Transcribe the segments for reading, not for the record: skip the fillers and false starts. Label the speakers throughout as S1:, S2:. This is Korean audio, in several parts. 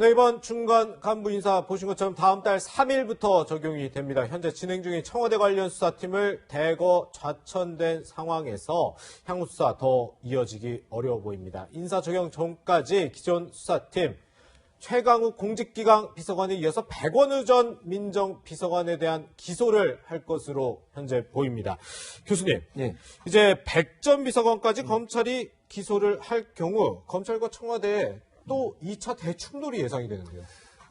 S1: 네, 이번 중간 간부 인사 보신 것처럼 다음 달 3일부터 적용이 됩니다. 현재 진행 중인 청와대 관련 수사팀을 대거 좌천된 상황에서 향후 수사 더 이어지기 어려워 보입니다. 인사 적용 전까지 기존 수사팀 최강욱 공직기강 비서관에 이어서 백원우 전 민정비서관에 대한 기소를 할 것으로 현재 보입니다. 교수님,
S2: 예.
S1: 이제 백 전 비서관까지 검찰이 기소를 할 경우 검찰과 청와대에 또 2차 대충돌이 예상이 되는데요.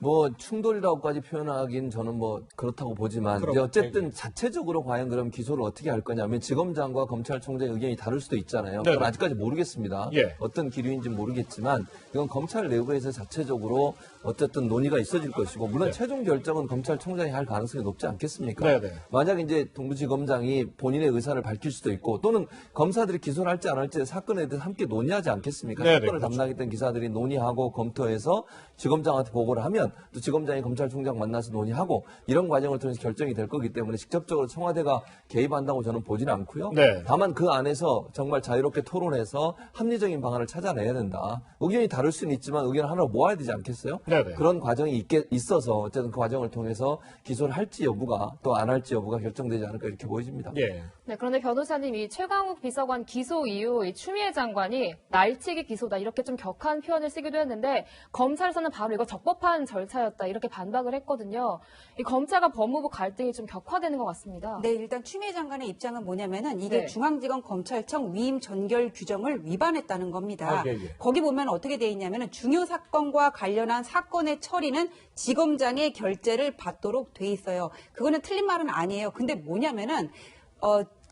S2: 뭐 충돌이라고까지 표현하긴 저는 뭐 그렇다고 보지만 이제 어쨌든 자체적으로 과연 그럼 기소를 어떻게 할 거냐면 지검장과 검찰총장의 의견이 다를 수도 있잖아요. 그건 아직까지 모르겠습니다.
S1: 예.
S2: 어떤 기류인지 모르겠지만 이건 검찰 내부에서 자체적으로 어쨌든 논의가 있어질 것이고 물론 최종 결정은 검찰총장이 할 가능성이 높지 않겠습니까?
S1: 네네.
S2: 만약 이제 동부지검장이 본인의 의사를 밝힐 수도 있고 또는 검사들이 기소를 할지 안 할지 사건에 대해서 함께 논의하지 않겠습니까?
S1: 네네,
S2: 사건을
S1: 그렇죠.
S2: 담당했던 기사들이 논의하고 검토해서 지검장한테 보고를 하면 또 지검장이 검찰총장 만나서 논의하고 이런 과정을 통해서 결정이 될 거기 때문에 직접적으로 청와대가 개입한다고 저는 보지는 않고요.
S1: 네.
S2: 다만 그 안에서 정말 자유롭게 토론해서 합리적인 방안을 찾아내야 된다. 의견이 다를 수는 있지만 의견을 하나로 모아야 되지 않겠어요?
S1: 네네.
S2: 그런 과정이 있어서 어쨌든 그 과정을 통해서 기소를 할지 여부가 또 안 할지 여부가 결정되지 않을까 이렇게 보여집니다.
S1: 예.
S3: 네, 그런데 변호사님, 이 최강욱 비서관 기소 이후 이 추미애 장관이 날치기 기소다 이렇게 좀 격한 표현을 쓰기도 했는데 검찰에서는 바로 이거 적법한 절차였다 이렇게 반박을 했거든요. 이 검찰과 법무부 갈등이 좀 격화되는 것 같습니다.
S4: 네, 일단 추미애 장관의 입장은 뭐냐면은 이게
S3: 네.
S4: 중앙지검 검찰청 위임 전결 규정을 위반했다는 겁니다.
S1: 예.
S4: 거기 보면 어떻게 돼 있냐면은 중요 사건과 관련한 사건의 처리는 지검장의 결재를 받도록 돼 있어요. 그거는 틀린 말은 아니에요. 근데 뭐냐면은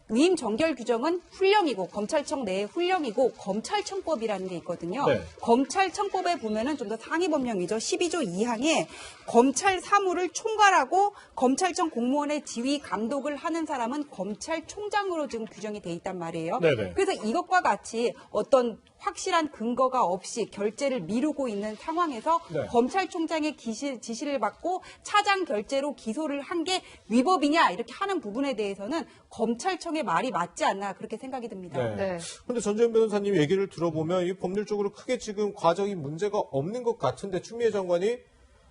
S4: 위임 정결 규정은 훈령이고 검찰청 내의 훈령이고 검찰청법이라는 게 있거든요.
S1: 네.
S4: 검찰청법에 보면은 좀 더 상위 법령이죠. 12조 2항에 검찰 사무를 총괄하고 검찰청 공무원의 지휘 감독을 하는 사람은 검찰총장으로 지금 규정이 돼 있단 말이에요.
S1: 네네.
S4: 그래서 이것과 같이 어떤 확실한 근거가 없이 결재를 미루고 있는 상황에서
S1: 네.
S4: 검찰총장의 지시를 받고 차장 결재로 기소를 한 게 위법이냐 이렇게 하는 부분에 대해서는 검찰청의 말이 맞지 않나 그렇게 생각이 듭니다.
S1: 네.
S3: 네.
S1: 근데 전재현 변호사님 얘기를 들어보면 이 법률적으로 크게 지금 과정이 문제가 없는 것 같은데 추미애 장관이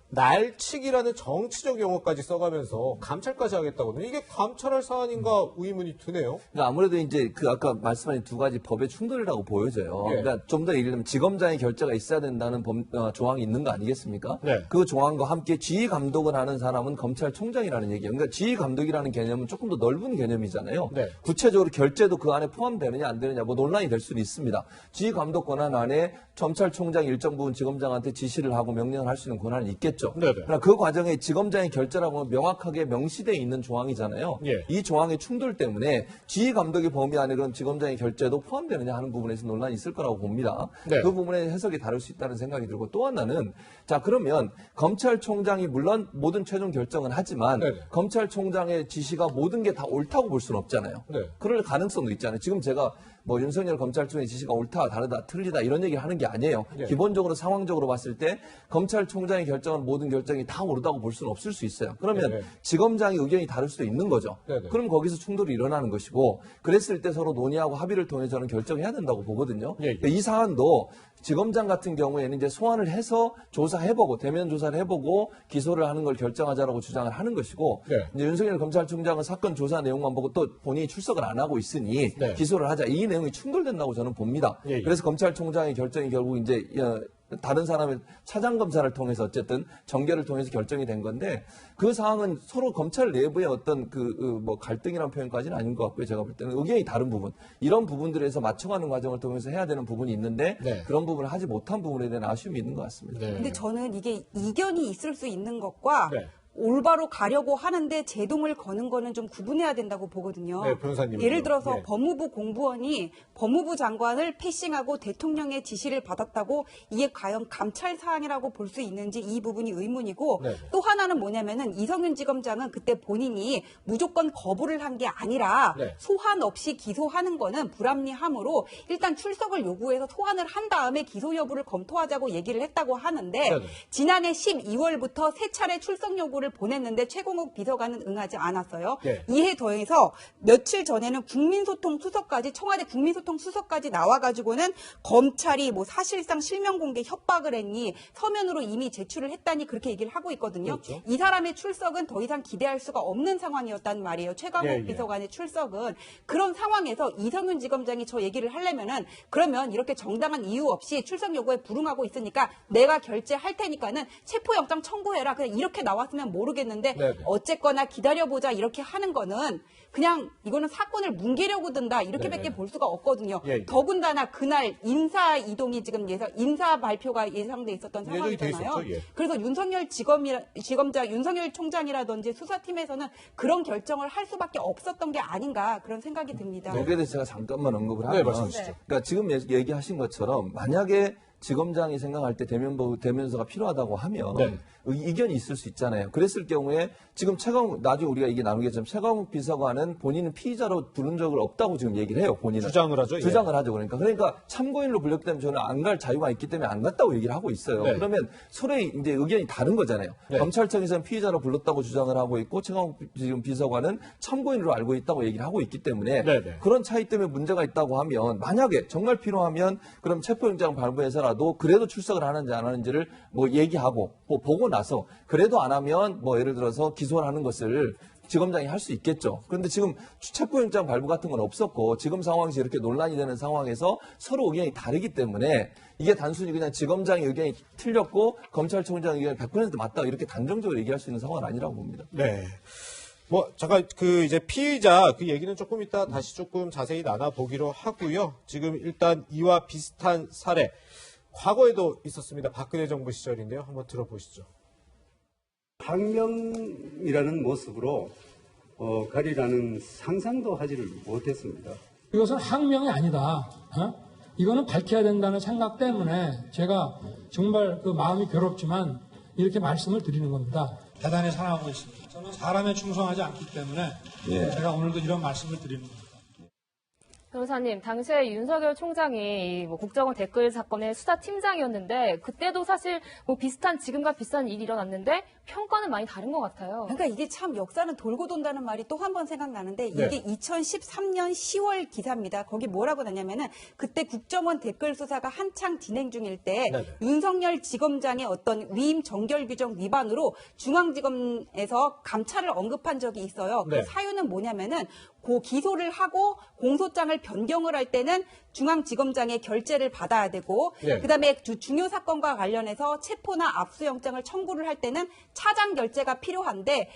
S1: 날치기라는 정치적 용어까지 써가면서 감찰까지 하겠다거든요. 이게 감찰할 사안인가 의문이 드네요.
S2: 그러니까 아무래도 이제 그 아까 말씀하신 두 가지 법의 충돌이라고 보여져요.
S1: 예.
S2: 그러니까 좀 더 예를 들면 지검장의 결재가 있어야 된다는 조항이 있는 거 아니겠습니까?
S1: 네.
S2: 그 조항과 함께 지휘 감독을 하는 사람은 검찰총장이라는 얘기예요. 그러니까 지휘 감독이라는 개념은 조금 더 넓은 개념이잖아요.
S1: 네.
S2: 구체적으로 결재도 그 안에 포함되느냐 안 되느냐 뭐 논란이 될 수는 있습니다. 지휘 감독 권한 안에 검찰총장이 일정 부분 지검장한테 지시를 하고 명령을 할 수 있는 권한은 있겠죠.
S1: 네네.
S2: 그러나 그 과정에 지검장의 결재라고 명확하게 명시되어 있는 조항이잖아요.
S1: 예.
S2: 이 조항의 충돌 때문에 지휘 감독의 범위 안에 그럼 지검장의 결재도 포함되느냐 하는 부분에서 논란이 있을 거라고 봅니다.
S1: 네.
S2: 그 부분에 해석이 다를 수 있다는 생각이 들고 또 하나는 자 그러면 검찰총장이 물론 모든 최종 결정은 하지만
S1: 네네.
S2: 검찰총장의 지시가 모든 게 다 옳다고 볼 수는 없잖아요.
S1: 네.
S2: 그럴 가능성도 있잖아요. 지금 제가 뭐 윤석열 검찰총장의 지시가 옳다, 다르다, 틀리다 이런 얘기를 하는 게 아니에요.
S1: 예.
S2: 기본적으로 상황적으로 봤을 때 검찰총장이 결정한 모든 결정이 다 옳다고 볼 수는 없을 수 있어요. 그러면
S1: 네.
S2: 지검장의 의견이 다를 수도 있는 거죠.
S1: 네네.
S2: 그럼 거기서 충돌이 일어나는 것이고 그랬을 때 서로 논의하고 합의를 통해 저는 결정해야 된다고 보거든요.
S1: 예.
S2: 그러니까 이 사안도 지검장 같은 경우에는 이제 소환을 해서 조사해보고 대면 조사를 해보고 기소를 하는 걸 결정하자라고 주장을 하는 것이고
S1: 네.
S2: 이제 윤석열 검찰총장은 사건 조사 내용만 보고 또 본인이 출석을 안 하고 있으니
S1: 네.
S2: 기소를 하자 이 내용이 충돌된다고 저는 봅니다.
S1: 예.
S2: 그래서 검찰총장의 결정이 결국 이제 다른 사람의 차장 검사를 통해서 어쨌든 정결을 통해서 결정이 된 건데 그 사항은 서로 검찰 내부의 어떤 뭐 갈등이라는 표현까지는 아닌 것 같고요. 제가 볼 때는 의견이 다른 부분 이런 부분들에서 맞춰가는 과정을 통해서 해야 되는 부분이 있는데
S1: 네.
S2: 그런 부분을 하지 못한 부분에 대한 아쉬움이 있는 것 같습니다.
S1: 네.
S4: 근데 저는 이게 이견이 있을 수 있는 것과
S1: 네.
S4: 올바로 가려고 하는데 제동을 거는 거는 좀 구분해야 된다고 보거든요.
S1: 네, 변호사님은요?
S4: 예를 들어서
S1: 네.
S4: 법무부 공무원이 법무부 장관을 패싱하고 대통령의 지시를 받았다고 이게 과연 감찰 사항이라고 볼 수 있는지 이 부분이 의문이고
S1: 네.
S4: 또 하나는 뭐냐면은 이성윤 지검장은 그때 본인이 무조건 거부를 한 게 아니라
S1: 네.
S4: 소환 없이 기소하는 거는 불합리하므로 일단 출석을 요구해서 소환을 한 다음에 기소 여부를 검토하자고 얘기를 했다고 하는데
S1: 네네.
S4: 지난해 12월부터 세 차례 출석 요구를 문서를 보냈는데 최강욱 비서관은 응하지 않았어요.
S1: 네.
S4: 이에 더해서 며칠 전에는 국민소통 수석까지 청와대 국민소통 수석까지 나와가지고는 검찰이 뭐 사실상 실명 공개 협박을 했니 서면으로 이미 제출을 했다니 그렇게 얘기를 하고 있거든요.
S1: 그렇죠.
S4: 이 사람의 출석은 더 이상 기대할 수가 없는 상황이었단 말이에요. 최강욱
S1: 예, 예.
S4: 비서관의 출석은. 그런 상황에서 이성윤 지검장이 저 얘기를 하려면은 그러면 이렇게 정당한 이유 없이 출석 요구에 불응하고 있으니까 내가 결재할 테니까는 체포영장 청구해라. 그냥 이렇게 나왔으면 모르겠는데
S1: 네네.
S4: 어쨌거나 기다려보자 이렇게 하는 거는 그냥 이거는 사건을 뭉개려고 든다 이렇게밖에
S1: 네네.
S4: 볼 수가 없거든요.
S1: 예, 예.
S4: 더군다나 그날 인사 이동이 지금 인사 발표가 예상돼 있었던
S1: 예정이 돼
S4: 상황이잖아요.
S1: 있었죠, 예.
S4: 그래서 윤석열 지검장, 윤석열 총장이라든지 수사팀에서는 그런 결정을 할 수밖에 없었던 게 아닌가 그런 생각이 듭니다.
S2: 여기에 대해서 제가 잠깐만 언급을
S1: 네,
S2: 하면,
S1: 말씀해 주시죠.
S2: 그러니까 지금 얘기하신 것처럼 만약에 지검장이 생각할 때 대면서가 필요하다고 하면
S1: 네.
S2: 이견이 있을 수 있잖아요. 그랬을 경우에 지금 나중에 우리가 이게 나누겠지만 최강욱 비서관은 본인은 피의자로 부른 적을 없다고 지금 얘기를 해요. 본인은
S1: 주장을 하죠. 예.
S2: 주장을 하죠. 그러니까 참고인으로 불렸기 때문에 저는 안 갈 자유가 있기 때문에 안 갔다고 얘기를 하고 있어요.
S1: 네.
S2: 그러면 서로의 이제 의견이 다른 거잖아요.
S1: 네.
S2: 검찰청에서는 피의자로 불렀다고 주장을 하고 있고 최강욱 지금 비서관은 참고인으로 알고 있다고 얘기를 하고 있기 때문에
S1: 네, 네.
S2: 그런 차이 때문에 문제가 있다고 하면 만약에 정말 필요하면 그럼 체포영장 발부해서라도 그래도 출석을 하는지 안 하는지를 뭐 얘기하고 뭐 보고 나서 그래도 안 하면 뭐 예를 들어서 기소를 하는 것을 지검장이 할 수 있겠죠. 그런데 지금 체포영장 발부 같은 건 없었고 지금 상황에서 이렇게 논란이 되는 상황에서 서로 의견이 다르기 때문에 이게 단순히 그냥 지검장의 의견이 틀렸고 검찰총장의 의견이 100% 맞다 이렇게 단정적으로 얘기할 수 있는 상황은 아니라고 봅니다.
S1: 네. 뭐 잠깐 이제 피의자 그 얘기는 조금 이따 다시 조금 자세히 나눠보기로 하고요. 지금 일단 이와 비슷한 사례 과거에도 있었습니다. 박근혜 정부 시절인데요. 한번 들어보시죠.
S5: 항명이라는 모습으로 가리라는 상상도 하지를 못했습니다.
S6: 이것은 항명이 아니다. 이거는 밝혀야 된다는 생각 때문에 제가 정말 그 마음이 괴롭지만 이렇게 말씀을 드리는 겁니다. 대단히 사랑하고 있습니다. 저는 사람에 충성하지 않기 때문에 제가 오늘도 이런 말씀을 드리는 겁니다.
S3: 변호사님, 당시에 윤석열 총장이 뭐 국정원 댓글 사건의 수사팀장이었는데 그때도 사실 뭐 지금과 비슷한 일이 일어났는데 평가는 많이 다른 것 같아요.
S4: 그러니까 이게 참 역사는 돌고 돈다는 말이 또 한 번 생각나는데 이게
S1: 네.
S4: 2013년 10월 기사입니다. 거기 뭐라고 나냐면은 그때 국정원 댓글 수사가 한창 진행 중일 때
S1: 네네.
S4: 윤석열 지검장의 어떤 위임 정결 규정 위반으로 중앙지검에서 감찰을 언급한 적이 있어요.
S1: 네.
S4: 그 사유는 뭐냐면은 기소를 하고 공소장을 변경을 할 때는 중앙지검장의 결재를 받아야 되고
S1: 네.
S4: 그다음에 중요 사건과 관련해서 체포나 압수영장을 청구를 할 때는 차장 결재가 필요한데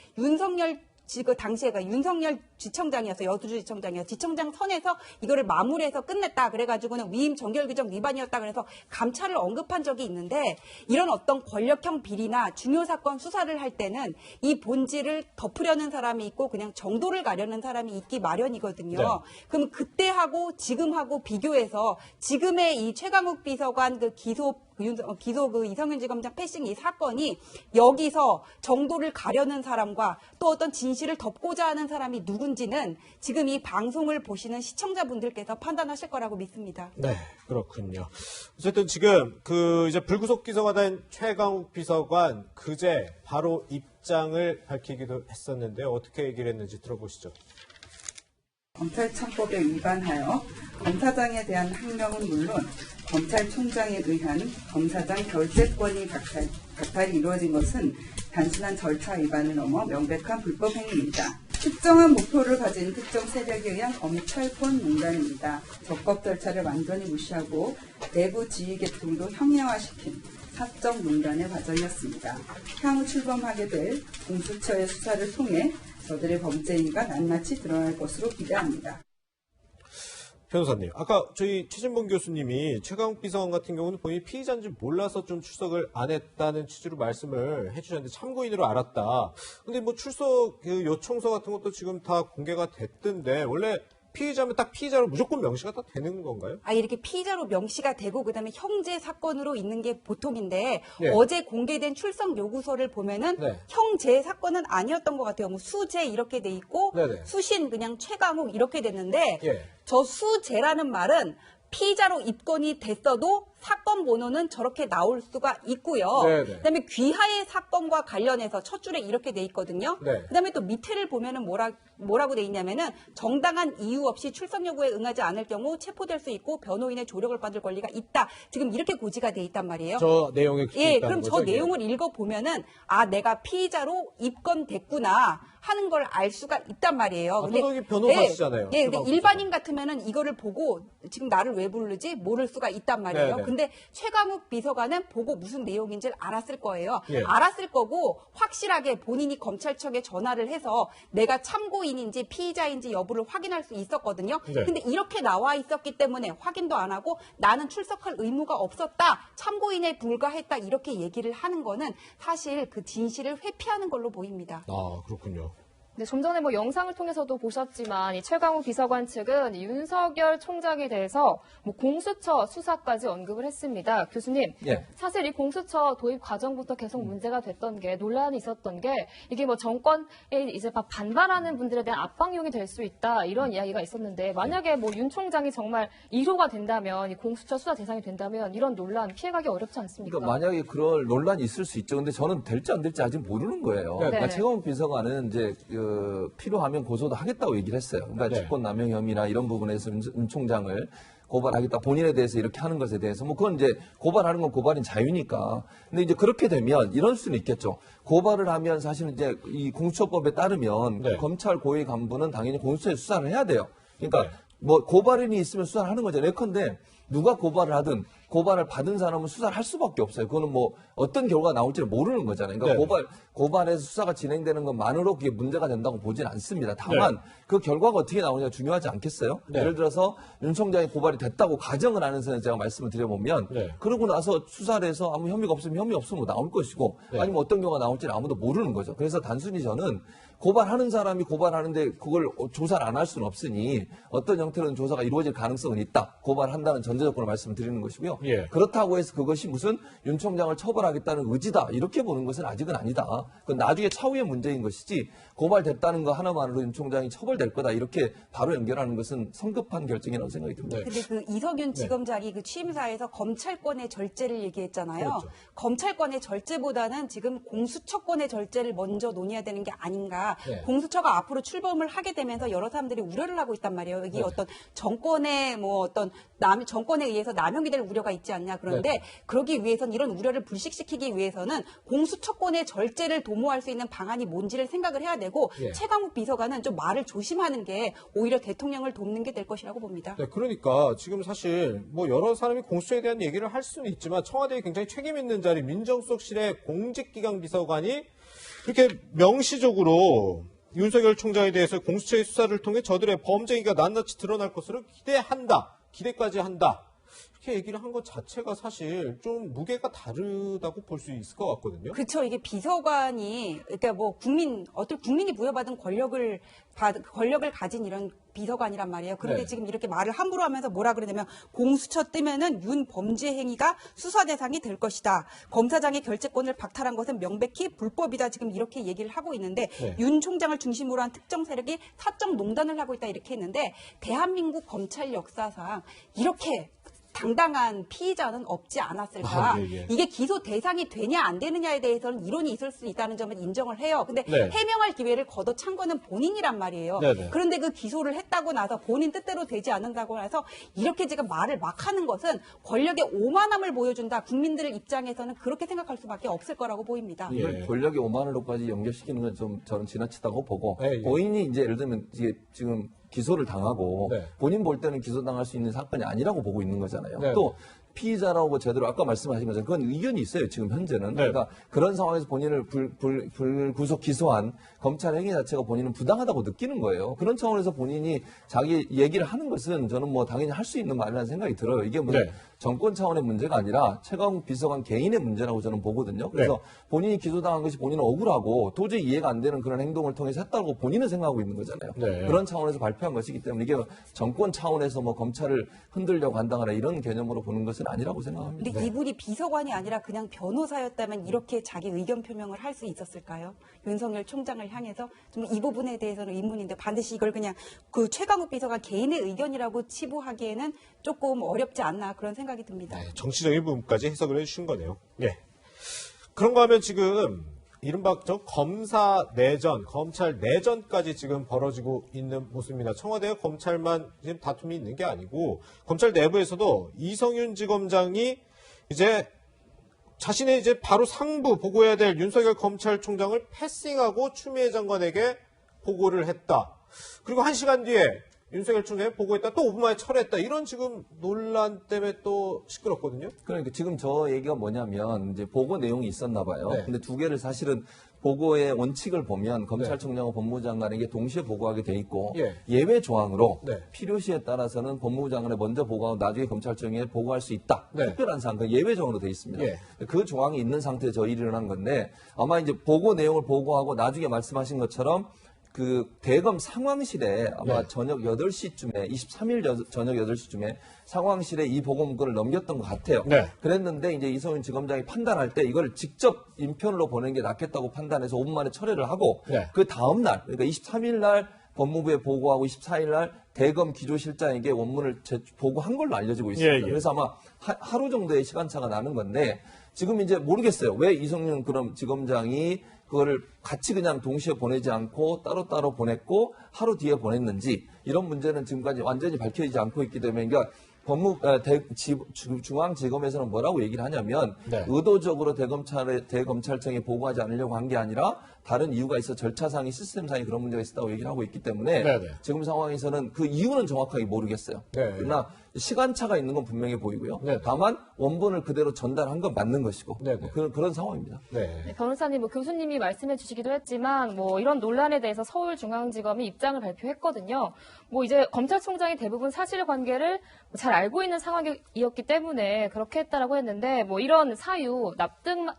S4: 그 당시에가 윤석열 지청장이었어요. 여수지청장이었어요. 지청장 선에서 이거를 마무리해서 끝냈다. 그래가지고는 위임 정결규정 위반이었다. 그래서 감찰을 언급한 적이 있는데 이런 어떤 권력형 비리나 중요 사건 수사를 할 때는 이 본질을 덮으려는 사람이 있고 그냥 정도를 가려는 사람이 있기 마련이거든요.
S1: 네.
S4: 그럼 그때하고 지금하고 비교해서 지금의 이 최강욱 비서관 그 기소 그 이성윤 지검장 패싱 이 사건이 여기서 정도를 가려는 사람과 또 어떤 진실을 덮고자 하는 사람이 누군지는 지금 이 방송을 보시는 시청자분들께서 판단하실 거라고 믿습니다.
S1: 네, 그렇군요. 어쨌든 지금 이제 불구속 기소가 된 최강욱 비서관 그제 바로 입장을 밝히기도 했었는데요. 어떻게 얘기를 했는지 들어보시죠.
S7: 검찰청법에 위반하여 검사장에 대한 항명은 물론 검찰총장에 의한 검사장 결재권이 박탈이 이루어진 것은 단순한 절차 위반을 넘어 명백한 불법 행위입니다. 특정한 목표를 가진 특정 세력에 의한 검찰권 농단입니다. 적법 절차를 완전히 무시하고 내부 지휘 계통도 형해화시킨 사적 농단의 과정이었습니다. 향후 출범하게 될 공수처의 수사를 통해 저들의 범죄 행위가 낱낱이 드러날 것으로 기대합니다.
S1: 변호사님, 아까 저희 최진봉 교수님이 최강욱 비서관 같은 경우는 본인이 피의자인지 몰라서 좀 출석을 안 했다는 취지로 말씀을 해주셨는데 참고인으로 알았다. 근데 뭐 출석 요청서 같은 것도 지금 다 공개가 됐던데 원래 피의자면 딱 피의자로 무조건 명시가 다 되는 건가요?
S4: 이렇게 피의자로 명시가 되고 그다음에 형제 사건으로 있는 게 보통인데
S1: 네.
S4: 어제 공개된 출석 요구서를 보면은
S1: 네.
S4: 형제 사건은 아니었던 것 같아요. 뭐 수재 이렇게 돼 있고
S1: 네네.
S4: 수신 그냥 최강욱 이렇게 됐는데
S1: 예.
S4: 저 수재라는 말은 피의자로 입건이 됐어도 사건 번호는 저렇게 나올 수가 있고요.
S1: 네네.
S4: 그다음에 귀하의 사건과 관련해서 첫 줄에 이렇게 돼 있거든요.
S1: 네.
S4: 그다음에 또 밑에를 보면은 뭐라고 돼 있냐면은 정당한 이유 없이 출석 요구에 응하지 않을 경우 체포될 수 있고 변호인의 조력을 받을 권리가 있다. 지금 이렇게 고지가 돼 있단 말이에요.
S1: 저 내용에 그게
S4: 예,
S1: 있다는
S4: 그럼 저
S1: 거죠, 이게?
S4: 내용을 읽어보면은, 아, 내가 피의자로 입건됐구나 하는 걸 알 수가 있단 말이에요.
S1: 도덕이 변호사시잖아요.
S4: 예, 근데
S1: 최강욱
S4: 일반인 같으면은 이거를 보고 지금 나를 왜 부르지? 모를 수가 있단 말이에요.
S1: 네네.
S4: 근데 최강욱 비서관은 보고 무슨 내용인지를 알았을 거예요.
S1: 예.
S4: 알았을 거고 확실하게 본인이 검찰청에 전화를 해서 내가 참고인인지 피의자인지 여부를 확인할 수 있었거든요.
S1: 네.
S4: 근데 이렇게 나와 있었기 때문에 확인도 안 하고 나는 출석할 의무가 없었다. 참고인에 불과했다. 이렇게 얘기를 하는 거는 사실 그 진실을 회피하는 걸로 보입니다.
S1: 아, 그렇군요.
S3: 네, 좀 전에 뭐 영상을 통해서도 보셨지만 이 최강욱 비서관 측은 윤석열 총장에 대해서 뭐 공수처 수사까지 언급을 했습니다. 교수님,
S2: 예.
S3: 사실 이 공수처 도입 과정부터 계속 문제가 됐던 게 논란이 있었던 게 이게 뭐 정권에 이제 막 반발하는 분들에 대한 압박용이 될 수 있다 이런 이야기가 있었는데 만약에 뭐 윤 총장이 정말 1호가 된다면 이 공수처 수사 대상이 된다면 이런 논란 피해가기 어렵지 않습니까?
S2: 그러니까 만약에 그럴 논란이 있을 수 있죠. 근데 저는 될지 안 될지 아직 모르는 거예요.
S1: 네.
S2: 그러니까
S3: 네.
S2: 최강욱 비서관은 이제 필요하면 고소도 하겠다고 얘기를 했어요. 그러니까
S1: 네.
S2: 직권남용 혐의나 이런 부분에서 윤 총장을 고발하겠다. 본인에 대해서 이렇게 하는 것에 대해서 뭐 그건 이제 고발하는 건 고발인 자유니까. 근데 이제 그렇게 되면 이런 수는 있겠죠. 고발을 하면 사실은 이제 이 공수처법에 따르면
S1: 네.
S2: 검찰 고위 간부는 당연히 공수처에 수사를 해야 돼요. 그러니까
S1: 네.
S2: 뭐 고발인이 있으면 수사를 하는 거죠. 예컨대 누가 고발을 하든 고발을 받은 사람은 수사를 할 수밖에 없어요. 그거는 뭐 어떤 결과가 나올지를 모르는 거잖아요. 그러니까
S1: 네.
S2: 고발해서 수사가 진행되는 것만으로 그게 문제가 된다고 보진 않습니다. 다만 그 결과가 어떻게 나오냐가 중요하지 않겠어요?
S1: 네.
S2: 예를 들어서 윤 총장이 고발이 됐다고 가정을 하는 선에서 제가 말씀을 드려보면
S1: 네.
S2: 그러고 나서 수사를 해서 아무 혐의가 없으면 혐의 없으면 나올 것이고
S1: 네.
S2: 아니면 어떤 경우가 나올지는 아무도 모르는 거죠. 그래서 단순히 저는 고발하는 사람이 고발하는데 그걸 조사를 안 할 수는 없으니 어떤 형태로는 조사가 이루어질 가능성은 있다. 고발한다는 전제 조건을 말씀을 드리는 것이고요.
S1: 예.
S2: 그렇다고 해서 그것이 무슨 윤 총장을 처벌하겠다는 의지다. 이렇게 보는 것은 아직은 아니다. 그건 나중에 차후의 문제인 것이지 고발됐다는 거 하나만으로 윤 총장이 처벌될 거다. 이렇게 바로 연결하는 것은 성급한 결정이라고 생각이 듭니다.
S1: 네.
S4: 근데 그 이석윤 지검장이 그 취임사에서 검찰권의 절제를 얘기했잖아요.
S1: 그렇죠.
S4: 검찰권의 절제보다는 지금 공수처권의 절제를 먼저 논의해야 되는 게 아닌가.
S1: 네.
S4: 공수처가 앞으로 출범을 하게 되면서 여러 사람들이 우려를 하고 있단 말이에요. 이게
S1: 네.
S4: 어떤 정권의 뭐 어떤 정권에 의해서 남용이 될 우려가 있지 않냐. 그런데
S1: 네.
S4: 그러기 위해서는 이런 우려를 불식시키기 위해서는 공수처권의 절제를 도모할 수 있는 방안이 뭔지를 생각을 해야 되고
S1: 예.
S4: 최강욱 비서관은 좀 말을 조심하는 게 오히려 대통령을 돕는 게 될 것이라고 봅니다.
S1: 네, 그러니까 지금 사실 뭐 여러 사람이 공수처에 대한 얘기를 할 수는 있지만 청와대에 굉장히 책임 있는 자리 민정수석실의 공직기강 비서관이 그렇게 명시적으로 윤석열 총장에 대해서 공수처의 수사를 통해 저들의 범죄가 낱낱이 드러날 것으로 기대까지 한다. 이렇게 얘기를 한 것 자체가 사실 좀 무게가 다르다고 볼 수 있을 것 같거든요.
S4: 그렇죠. 이게 비서관이 그러니까 뭐 어떤 국민이 부여받은 권력을 가진 이런 비서관이란 말이에요. 그런데
S1: 네.
S4: 지금 이렇게 말을 함부로 하면서 뭐라 그러냐면 공수처 뜨면은 윤 범죄 행위가 수사 대상이 될 것이다. 검사장의 결재권을 박탈한 것은 명백히 불법이다. 지금 이렇게 얘기를 하고 있는데
S1: 네.
S4: 윤 총장을 중심으로 한 특정 세력이 사적 농단을 하고 있다 이렇게 했는데 대한민국 검찰 역사상 이렇게 당당한 피의자는 없지 않았을까.
S1: 예.
S4: 이게 기소 대상이 되냐 안 되느냐에 대해서는 이론이 있을 수 있다는 점은 인정을 해요. 근데
S1: 네.
S4: 해명할 기회를 걷어찬 거는 본인이란 말이에요.
S1: 네네.
S4: 그런데 그 기소를 했다고 나서 본인 뜻대로 되지 않는다고 해서 이렇게 지금 말을 막 하는 것은 권력의 오만함을 보여준다. 국민들 입장에서는 그렇게 생각할 수밖에 없을 거라고 보입니다.
S1: 예.
S2: 권력의 오만으로까지 연결시키는 건 좀 저는 지나치다고 보고
S1: 예.
S2: 본인이 이제 예를 들면 이게 지금 기소를 당하고
S1: 네.
S2: 본인 볼 때는 기소당할 수 있는 사건이 아니라고 보고 있는 거잖아요.
S1: 네.
S2: 또 피의자라고 제대로 아까 말씀하신 것처럼 그건 의견이 있어요. 지금 현재는.
S1: 네.
S2: 그러니까 그런 상황에서 본인을 불구속 기소한 검찰 행위 자체가 본인은 부당하다고 느끼는 거예요. 그런 차원에서 본인이 자기 얘기를 하는 것은 저는 뭐 당연히 할 수 있는 말이라는 생각이 들어요. 이게 무슨
S1: 네.
S2: 정권 차원의 문제가 아니라 최강욱 비서관 개인의 문제라고 저는 보거든요. 그래서
S1: 네.
S2: 본인이 기소당한 것이 본인은 억울하고 도저히 이해가 안 되는 그런 행동을 통해서 했다고 본인은 생각하고 있는 거잖아요.
S1: 네.
S2: 그런 차원에서 발표한 것이기 때문에 이게 정권 차원에서 뭐 검찰을 흔들려고 한다거나 이런 개념으로 보는 것은 것은 아니라고 생각합니다.
S4: 근데 이분이 비서관이 아니라 그냥 변호사였다면 이렇게 자기 의견 표명을 할 수 있었을까요? 윤석열 총장을 향해서 좀 이 부분에 대해서는 의문인데 반드시 이걸 그냥 그 최강욱 비서관 개인의 의견이라고 치부하기에는 조금 어렵지 않나 그런 생각이 듭니다.
S1: 네, 정치적인 부분까지 해석을 해주신 거네요. 예. 그런가 하면 지금 이른바 검사 내전, 검찰 내전까지 지금 벌어지고 있는 모습입니다. 청와대와 검찰만 지금 다툼이 있는 게 아니고 검찰 내부에서도 이성윤 지검장이 이제 자신의 이제 바로 상부 보고해야 될 윤석열 검찰총장을 패싱하고 추미애 장관에게 보고를 했다. 그리고 1시간 뒤에 윤석열 총장이 보고했다. 또 5분 만에 철회했다. 이런 지금 논란 때문에 또 시끄럽거든요.
S2: 그러니까 지금 저 얘기가 뭐냐면 이제 보고 내용이 있었나 봐요.
S1: 네.
S2: 근데 두 개를 사실은 보고의 원칙을 보면 검찰총장과 법무부 장관에게 동시에 보고하게 돼 있고
S1: 예.
S2: 예외 조항으로
S1: 네.
S2: 필요시에 따라서는 법무부 장관에 먼저 보고하고 나중에 검찰청에 보고할 수 있다.
S1: 네.
S2: 특별한 사항, 그 예외 조항으로 돼 있습니다.
S1: 예.
S2: 그 조항이 있는 상태에서 저 일을 한 건데 아마 이제 보고 내용을 보고하고 나중에 말씀하신 것처럼 그 대검 상황실에 아마
S1: 네.
S2: 저녁 8시쯤에 23일 저녁 8시쯤에 상황실에 이 보고 문건을 넘겼던 것 같아요.
S1: 네.
S2: 그랬는데 이제 이성윤 지검장이 판단할 때 이걸 직접 인편으로 보내는 게 낫겠다고 판단해서 5분 만에 철회를 하고
S1: 네.
S2: 그 다음 날 그러니까 23일 날 법무부에 보고하고 24일 날 대검 기조실장에게 원문을 보고한 걸로 알려지고 있습니다.
S1: 예, 예.
S2: 그래서 아마 하루 정도의 시간차가 나는 건데 지금 이제 모르겠어요. 왜 이성윤 그럼 지검장이 그거를 같이 그냥 동시에 보내지 않고 따로따로 보냈고 하루 뒤에 보냈는지 이런 문제는 지금까지 완전히 밝혀지지 않고 있기 때문에 그러니까 중앙지검에서는 뭐라고 얘기를 하냐면
S1: 네.
S2: 의도적으로 대검찰청에 보고하지 않으려고 한 게 아니라 다른 이유가 있어 절차상의 시스템상의 그런 문제가 있었다고 얘기를 하고 있기 때문에
S1: 네, 네.
S2: 지금 상황에서는 그 이유는 정확하게 모르겠어요.
S1: 네.
S2: 그러나 시간차가 있는 건 분명해 보이고요.
S1: 네.
S2: 다만 원본을 그대로 전달한 건 맞는 것이고
S1: 네, 네.
S2: 그런 상황입니다.
S1: 네.
S3: 네, 변호사님, 교수님이 말씀해 주시기도 했지만, 이런 논란에 대해서 서울중앙지검이 입장을 발표했거든요. 이제 검찰총장이 대부분 사실관계를 잘 알고 있는 상황이었기 때문에 그렇게 했다라고 했는데, 이런 사유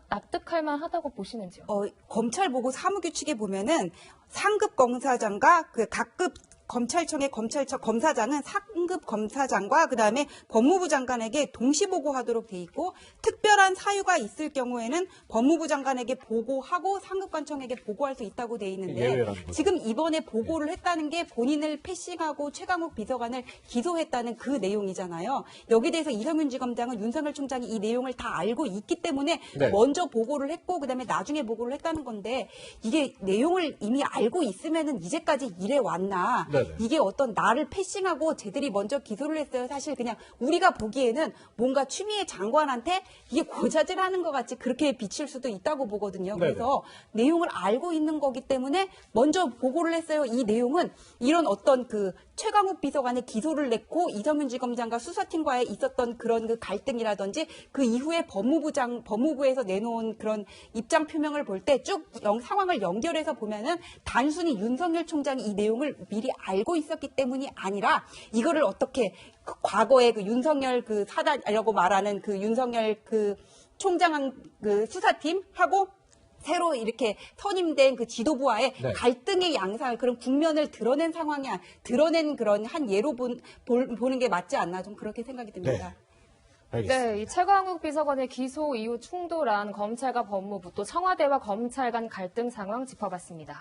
S3: 납득할 만하다고 보시는지요?
S4: 검찰 보고 사무규칙에 보면은 상급 검사장과 그 각급 검찰청의 검사장은 상급 검사장과 그다음에 법무부 장관에게 동시 보고하도록 돼 있고 특별한 사유가 있을 경우에는 법무부 장관에게 보고하고 상급관청에게 보고할 수 있다고 돼 있는데
S1: 예외라는 거죠.
S4: 지금 이번에 보고를 했다는 게 본인을 패싱하고 최강욱 비서관을 기소했다는 그 내용이잖아요. 여기에 대해서 이성윤 지검장은 윤석열 총장이 이 내용을 다 알고 있기 때문에
S1: 네.
S4: 먼저 보고를 했고 그다음에 나중에 보고를 했다는 건데 이게 내용을 이미 알고 있으면은 이제까지 이래 왔나?
S1: 네네.
S4: 이게 어떤 나를 패싱하고 쟤들이 먼저 기소를 했어요. 사실 그냥 우리가 보기에는 뭔가 추미애 장관한테 이게 고자질하는 것 같이 그렇게 비칠 수도 있다고 보거든요.
S1: 네네.
S4: 그래서 내용을 알고 있는 거기 때문에 먼저 보고를 했어요. 이 내용은 이런 어떤 그 최강욱 비서관의 기소를 냈고 이성윤 지검장과 수사팀과의 있었던 그런 그 갈등이라든지 그 이후에 법무부에서 내놓은 그런 입장 표명을 볼 때 쭉 상황을 연결해서 보면은 단순히 윤석열 총장이 이 내용을 미리 알고 있었기 때문이 아니라 이거를 어떻게 그 과거에 그 윤석열 그 사단이라고 말하는 그 윤석열 그 총장 그 수사팀하고 새로 이렇게 선임된 그 지도부와의
S1: 네.
S4: 갈등의 양상을 그런 국면을 드러낸 그런 한 예로 보는 게 맞지 않나 좀 그렇게 생각이 듭니다.
S1: 알겠습니다.
S3: 네, 이 최강욱 비서관의 기소 이후 충돌한 검찰과 법무부 또 청와대와 검찰 간 갈등 상황 짚어봤습니다.